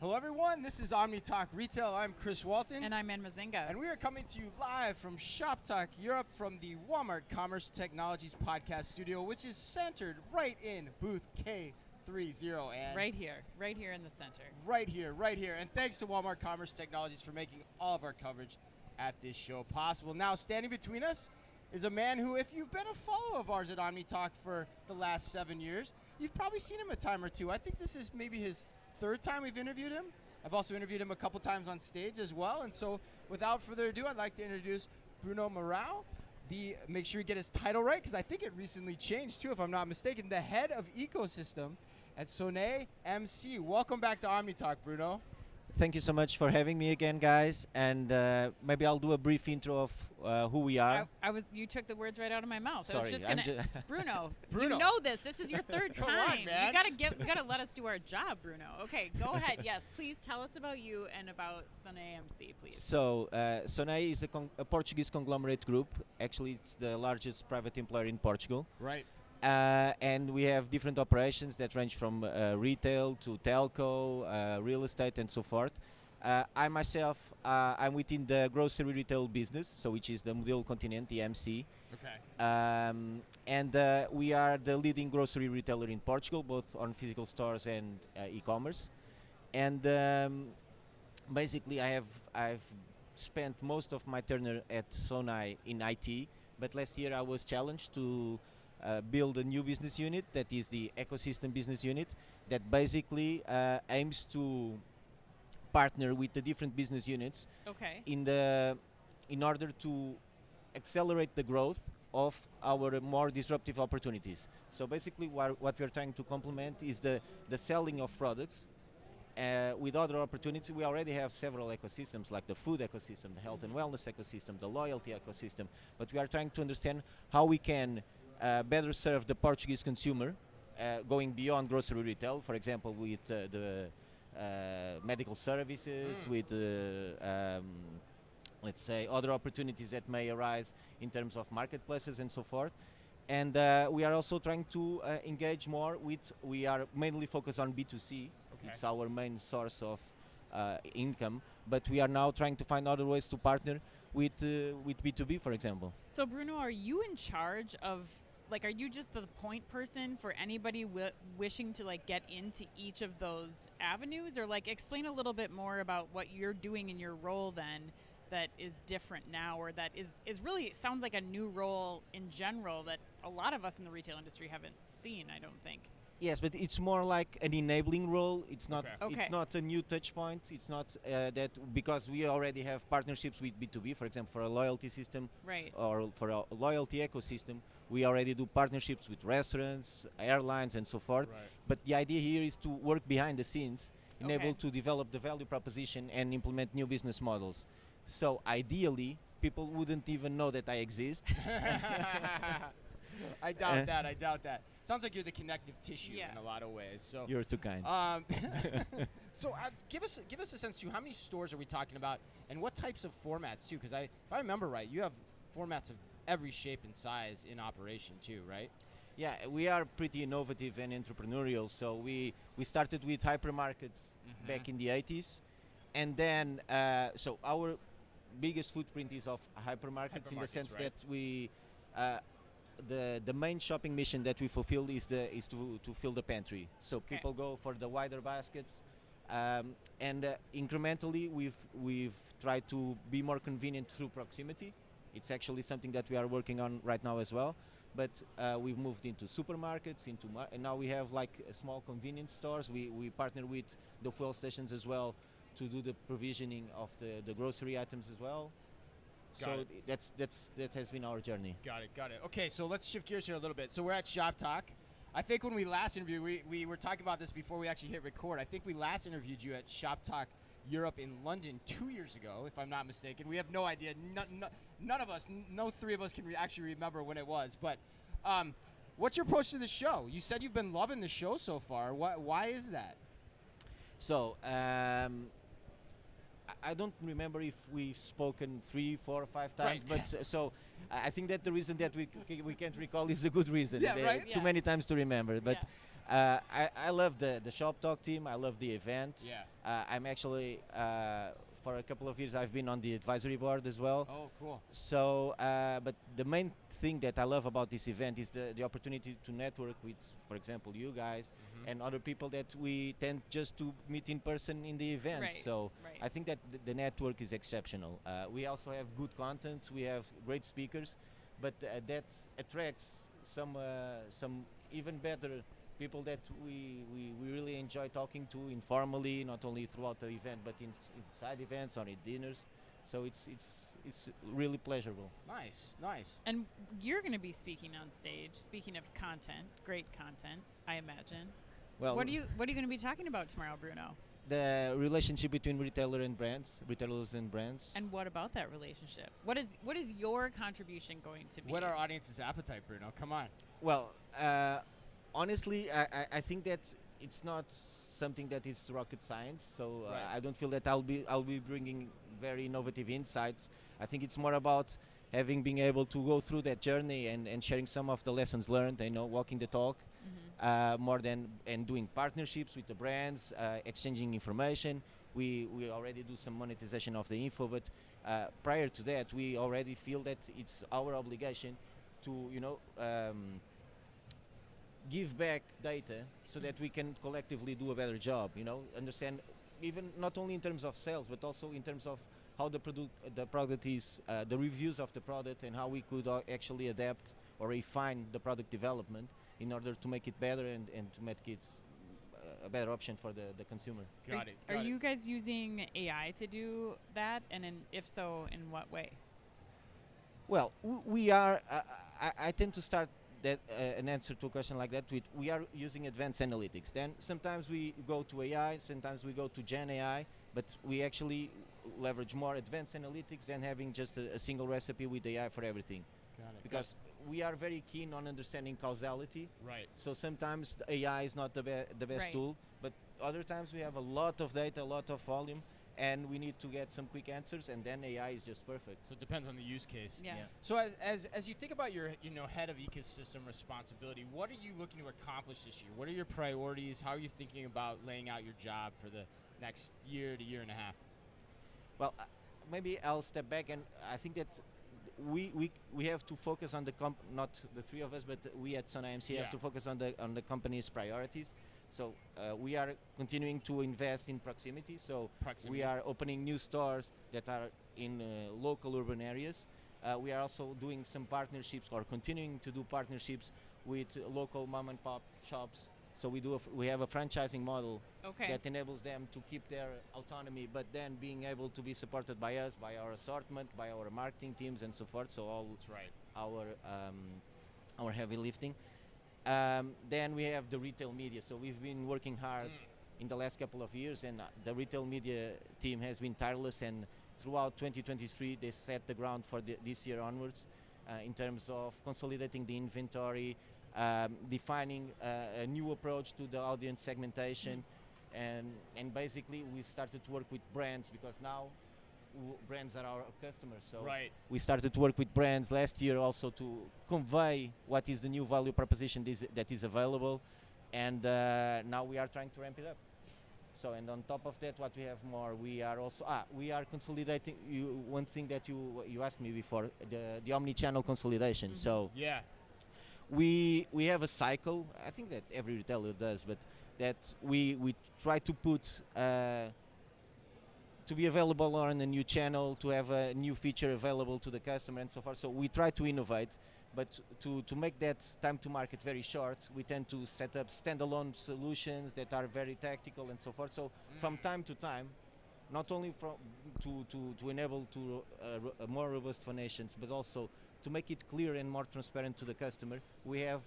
Hello everyone, this is Omnitalk Retail. I'm Chris Walton. And I'm Ann Mazinga. And we are coming to you live from Shoptalk Europe from the Walmart Commerce Technologies podcast studio, which is centered right in booth K30. And right here in the center. Right here. And thanks to Walmart Commerce Technologies for making all of our coverage at this show possible. Now, standing between us is a man who, if you've been a follower of ours at Omnitalk for the last 7 years, you've probably seen him a time or two. I think this is maybe his third time we've interviewed him. I've also interviewed him a couple times on stage as well. And so without further ado, I'd like to introduce Bruno Mourão. Make sure you get his title right, because I think it recently changed too, if I'm not mistaken. The head of ecosystem at Sonae MC. Welcome back to Omnitalk, Bruno. Thank you so much for having me again, guys. And maybe I'll do a brief intro of who we are. You took the words right out of my mouth. Sorry, I was just gonna, Bruno, Bruno, you know this. This is your third time. Come on, man. You gotta let us do our job, Bruno. Okay, go ahead. Yes, please tell us about you and about Sonae MC, please. So, Sonae is a Portuguese conglomerate group. Actually, it's the largest private employer in Portugal. Right. And we have different operations that range from retail to telco, real estate, and so forth. I myself, I'm within the grocery retail business, so which is the Modelo Continente, the MC. Okay. And we are the leading grocery retailer in Portugal, both on physical stores and e-commerce. And basically, I've spent most of my tenure at Sonae in IT, but last year I was challenged to build a new business unit, that is the ecosystem business unit, that basically aims to partner with the different business units in order to accelerate the growth of our more disruptive opportunities. So basically what we're trying to complement is the selling of products with other opportunities. We already have several ecosystems, like the food ecosystem, the health and wellness ecosystem, the loyalty ecosystem, but we are trying to understand how we can better serve the Portuguese consumer, going beyond grocery retail, for example, with the medical services, with let's say other opportunities that may arise in terms of marketplaces and so forth. And we are also trying to engage more we are mainly focused on B2C. Okay. It's our main source of income, but we are now trying to find other ways to partner with B2B, for example. So Bruno, are you in charge of, are you just the point person for anybody wishing to get into each of those avenues, or explain a little bit more about what you're doing in your role then that is different now, or that is really, it sounds like a new role in general that a lot of us in the retail industry haven't seen, I don't think. Yes, but it's more like an enabling role. It's not. Okay. It's not a new touch point. It's not that, because we already have partnerships with B2B, for example, for a loyalty system, right, or for a loyalty ecosystem. We already do partnerships with restaurants, airlines, and so forth. Right. But the idea here is to work behind the scenes, enable to develop the value proposition and implement new business models. So ideally, people wouldn't even know that I exist. I doubt that. Sounds like you're the connective tissue in a lot of ways. So you're too kind. So give us a sense too. How many stores are we talking about, and what types of formats too? Because if I remember right, you have formats of every shape and size in operation too, right? Yeah, we are pretty innovative and entrepreneurial. So we started with hypermarkets back in the 80s, and then so our biggest footprint is of hypermarkets in the sense that we. The main shopping mission that we fulfill is to fill the pantry. So people go for the wider baskets, and incrementally we've tried to be more convenient through proximity. It's actually something that we are working on right now as well. But we've moved into supermarkets, and now we have small convenience stores. We partner with the fuel stations as well to do the provisioning of the grocery items as well. That has been our journey. Got it. Okay, so let's shift gears here a little bit. So we're at Shoptalk. I think when we last interviewed, we were talking about this before we actually hit record. I think we last interviewed you at Shoptalk Europe in London 2 years ago, if I'm not mistaken. We have no idea. None of us, no three of us can actually remember when it was. But what's your approach to the show? You said you've been loving the show so far. Why is that? So I don't remember if we've spoken 3, 4, or 5 times, but so I think that the reason that we can't recall is a good reason. Yeah, right. Too many times to remember. But I love the Shop Talk team. I love the event. Yeah. I'm actually for a couple of years I've been on the advisory board as well. Oh, cool. So, but the main thing that I love about this event is the opportunity to network with, for example, you guys and other people that we tend just to meet in person in the event. Right, So right. I think that the network is exceptional. We also have good content. We have great speakers, but that attracts some even better people that we really enjoy talking to informally, not only throughout the event, but inside events or in dinners. So it's really pleasurable. Nice. And you're going to be speaking on stage. Speaking of content, great content, I imagine. Well, What are you going to be talking about tomorrow, Bruno? the relationship between retailers and brands. And what about that relationship? What is your contribution going to be? What our audience's appetite, Bruno? Come on. Well, honestly, I think that it's not something that is rocket science. So Right. I don't feel that I'll be bringing very innovative insights. I think it's more about being able to go through that journey and sharing some of the lessons learned. Walking the talk. More than and doing partnerships with the brands, exchanging information. We already do some monetization of the info, but prior to that, we already feel that it's our obligation to give back data so that we can collectively do a better job. Understand even not only in terms of sales, but also in terms of how the product is, the reviews of the product, and how we could actually adapt or refine the product development in order to make it better and to make it a better option for the consumer. Got it. Are you guys using AI to do that? And if so, in what way? Well, we are. I tend to start that an answer to a question like that with we are using advanced analytics. Then sometimes we go to AI, sometimes we go to Gen AI, but we actually leverage more advanced analytics than having just a single recipe with AI for everything. Got it. Because we are very keen on understanding causality. Right. So sometimes the AI is not the best Right. tool, but other times we have a lot of data, a lot of volume, and we need to get some quick answers, and then AI is just perfect. So it depends on the use case. Yeah. So as you think about your head of ecosystem responsibility, what are you looking to accomplish this year? What are your priorities? How are you thinking about laying out your job for the next year to year and a half? Well, maybe I'll step back, and I think that we have to focus on not the three of us, but we at Sonae MC have to focus on the company's priorities. So we are continuing to invest in proximity. So we are opening new stores that are in local urban areas. We are also doing some partnerships or continuing to do partnerships with local mom and pop shops. So we have a franchising model that enables them to keep their autonomy, but then being able to be supported by us, by our assortment, by our marketing teams, and so forth. So all our heavy lifting. Then we have the retail media. So we've been working hard in the last couple of years, and the retail media team has been tireless. And throughout 2023, they set the ground for this year onwards in terms of consolidating the inventory. Defining a new approach to the audience segmentation, and basically we've started to work with brands because now brands are our customers. So we started to work with brands last year also to convey what is the new value proposition that is available, and now we are trying to ramp it up. So, and on top of that, what we have more, we are also we are consolidating. One thing that you asked me before, the omnichannel consolidation. So we have a cycle. I think that every retailer does, but that we try to put to be available on a new channel, to have a new feature available to the customer, and so forth. So we try to innovate, but to make that time to market very short, we tend to set up standalone solutions that are very tactical and so forth. So from time to time, not only to enable to a more robust foundations, but also to make it clear and more transparent to the customer, we have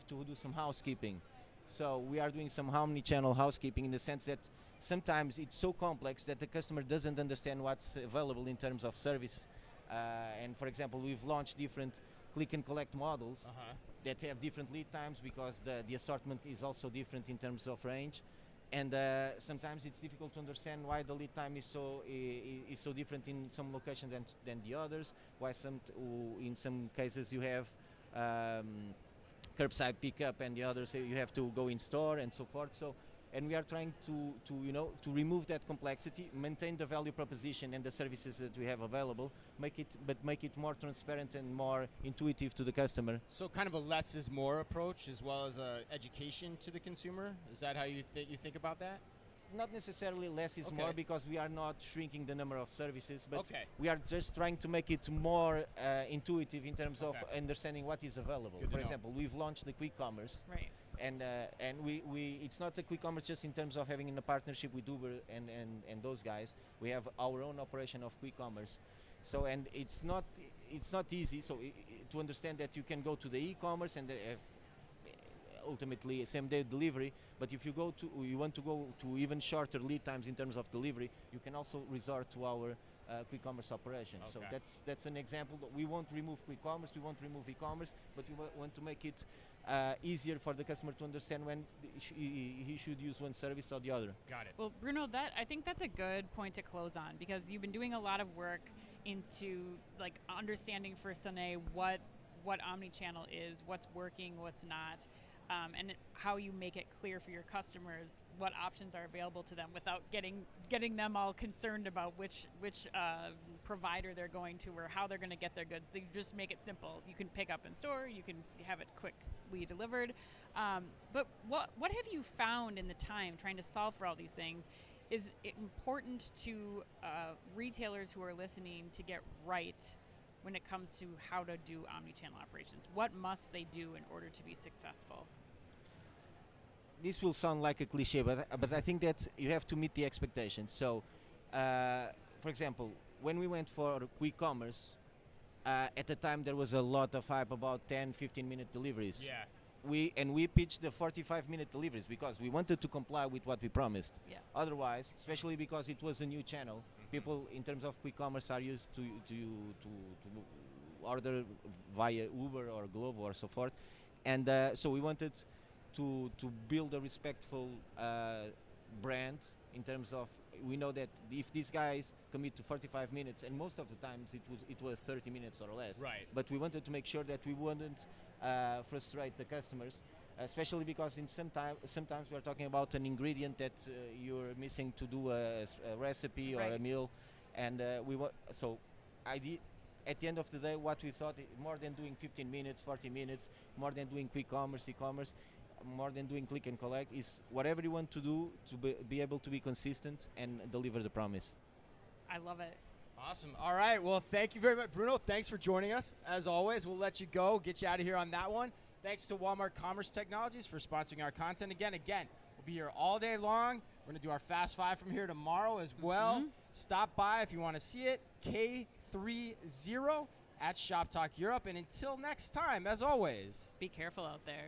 to do some housekeeping. So we are doing some omni-channel housekeeping in the sense that sometimes it's so complex that the customer doesn't understand what's available in terms of service. And for example, we've launched different click and collect models that have different lead times because the assortment is also different in terms of range. And sometimes it's difficult to understand why the lead time is so different in some locations than the others. Why in some cases you have curbside pickup, and the others you have to go in store and so forth. So, and we are trying to remove that complexity, maintain the value proposition and the services that we have available, make it more transparent and more intuitive to the customer. So kind of a less is more approach, as well as education to the consumer. Is that how you think about that? Not necessarily less is more, because we are not shrinking the number of services, but Okay. we are just trying to make it more intuitive in terms of understanding what is available. Good to For know. example, we've launched the quick commerce, Right. and we it's not a quick commerce just in terms of having a partnership with Uber and those guys. We have our own operation of quick commerce. So, and it's not easy. So to understand that you can go to the e-commerce and have ultimately same day delivery, but if you want to go to even shorter lead times in terms of delivery, you can also resort to our quick commerce operation. So that's an example. We won't remove quick commerce, we won't remove e-commerce, but we want to make it easier for the customer to understand when he should use one service or the other. Got it. Well, Bruno, I think that's a good point to close on, because you've been doing a lot of work into like understanding for Sonae what omnichannel is, what's working, what's not. And how you make it clear for your customers what options are available to them without getting them all concerned about which provider they're going to or how they're going to get their goods. They just make it simple. You can pick up in store. You can have it quickly delivered. But what have you found in the time trying to solve for all these things? Is it important to retailers who are listening to get right when it comes to how to do omnichannel operations? What must they do in order to be successful? This will sound like a cliche, but I think that you have to meet the expectations. So, for example, when we went for quick commerce, at the time there was a lot of hype about 10-15 minute deliveries. Yeah. We pitched the 45-minute deliveries because we wanted to comply with what we promised. Yes. Otherwise, especially because it was a new channel, people in terms of quick commerce are used to order via Uber or Glovo or so forth, and so we wanted to build a respectful brand in terms of, we know that if these guys commit to 45 minutes, and most of the times it was 30 minutes or less, Right. but we wanted to make sure that we wouldn't frustrate the customers, especially because sometimes we're talking about an ingredient that you're missing to do a recipe or a meal, and at the end of the day, what we thought, more than doing 15 minutes, 40 minutes, more than doing quick commerce, e-commerce, more than doing click and collect, is whatever you want to do to be able to be consistent and deliver the promise. I love it. Awesome. All right. Well, thank you very much, Bruno. Thanks for joining us. As always, we'll let you go, get you out of here on that one. Thanks to Walmart Commerce Technologies for sponsoring our content. Again, we'll be here all day long. We're going to do our Fast 5 from here tomorrow as well. Stop by if you want to see it. K30 at Shoptalk Europe. And until next time, as always, Be careful out there.